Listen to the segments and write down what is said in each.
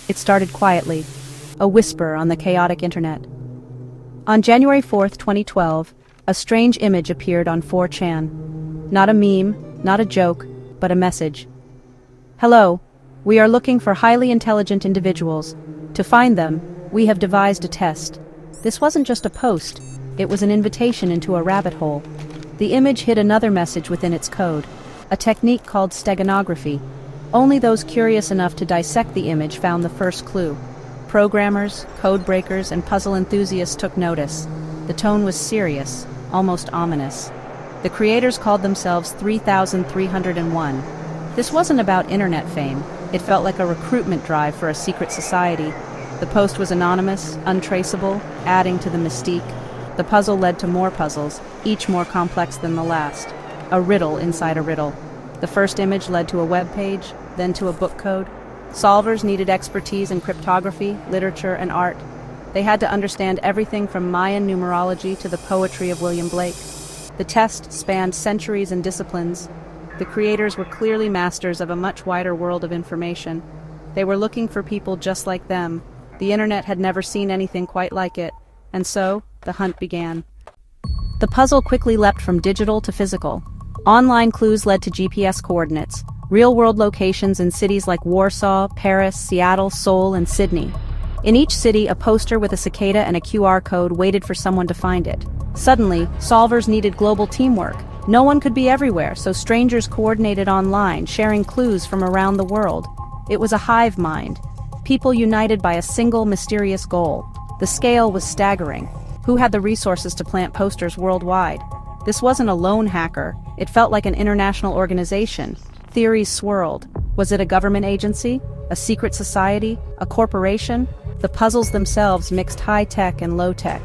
It started quietly, a whisper on the chaotic internet. On January 4th, 2012, a strange image appeared on 4chan. Not a meme, not a joke, but a message. Hello, we are looking for highly intelligent individuals. To find them, we have devised a test. This wasn't just a post, it was an invitation into a rabbit hole. The image hid another message within its code, a technique called steganography. Only those curious enough to dissect the image found the first clue. Programmers, code breakers, and puzzle enthusiasts took notice. The tone was serious, almost ominous. The creators called themselves 3301. This wasn't about internet fame. It felt like a recruitment drive for a secret society. The post was anonymous, untraceable, adding to the mystique. The puzzle led to more puzzles, each more complex than the last. A riddle inside a riddle. The first image led to a web page, then to a book code. Solvers needed expertise in cryptography, literature, and art. They had to understand everything from Mayan numerology to the poetry of William Blake. The test spanned centuries and disciplines. The creators were clearly masters of a much wider world of information. They were looking for people just like them. The internet had never seen anything quite like it, and so the hunt began. The puzzle quickly leapt from digital to physical. Online clues led to GPS coordinates, real-world locations in cities like Warsaw, Paris, Seattle, Seoul, and Sydney. In each city, a poster with a cicada and a QR code waited for someone to find it. Suddenly, solvers needed global teamwork. No one could be everywhere, so strangers coordinated online, sharing clues from around the world. It was a hive mind, people united by a single mysterious goal. The scale was staggering. Who had the resources to plant posters worldwide? This wasn't a lone hacker. It felt like an international organization. Theories swirled. Was it a government agency? A secret society? A corporation? The puzzles themselves mixed high-tech and low-tech.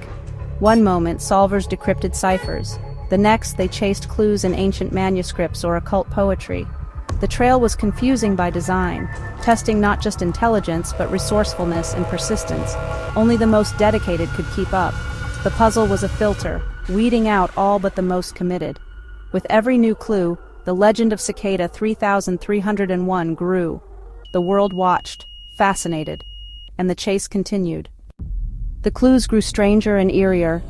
One moment, solvers decrypted ciphers. The next, they chased clues in ancient manuscripts or occult poetry. The trail was confusing by design, testing not just intelligence but resourcefulness and persistence. Only the most dedicated could keep up. The puzzle was a filter, weeding out all but the most committed. With every new clue, the legend of Cicada 3301 grew. The world watched, fascinated, and the chase continued. The clues grew stranger and eerier.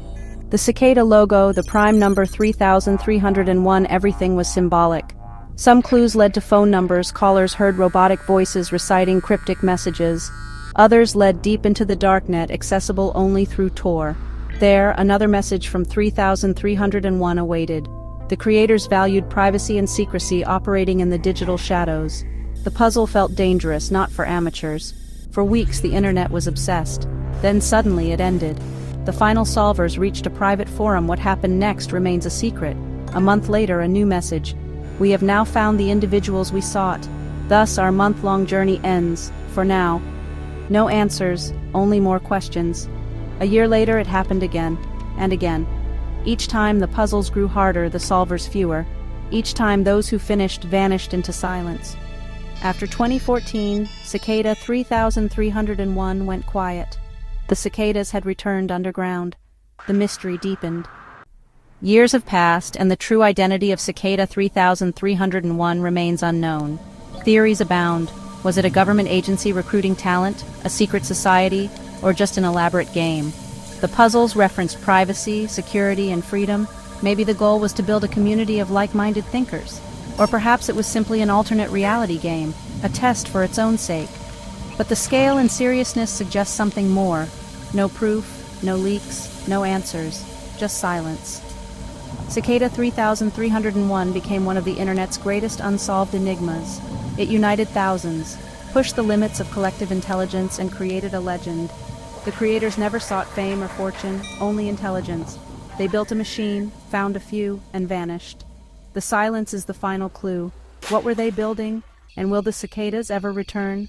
The cicada logo, the prime number 3301, everything was symbolic. Some clues led to phone numbers, callers heard robotic voices reciting cryptic messages. Others led deep into the darknet, accessible only through Tor. There, another message from 3301 awaited. The creators valued privacy and secrecy, operating in the digital shadows. The puzzle felt dangerous, not for amateurs. For weeks, the internet was obsessed. Then suddenly it ended. The final solvers reached a private forum. What happened next remains a secret. A month later, a new message. We have now found the individuals we sought. Thus, our month-long journey ends, for now. No answers, only more questions. A year later, it happened again, and again. Each time, the puzzles grew harder, the solvers fewer. Each time, those who finished vanished into silence. After 2014, Cicada 3301 went quiet. The cicadas had returned underground. The mystery deepened. Years have passed, and the true identity of Cicada 3301 remains unknown. Theories abound. Was it a government agency recruiting talent, a secret society, or just an elaborate game? The puzzles referenced privacy, security, and freedom. Maybe the goal was to build a community of like-minded thinkers. Or perhaps it was simply an alternate reality game, a test for its own sake. But the scale and seriousness suggest something more. No proof, no leaks, no answers, just silence. Cicada 3301 became one of the internet's greatest unsolved enigmas. It united thousands, pushed the limits of collective intelligence, and created a legend. The creators never sought fame or fortune, only intelligence. They built a machine, found a few, and vanished. The silence is the final clue. What were they building? And will the cicadas ever return?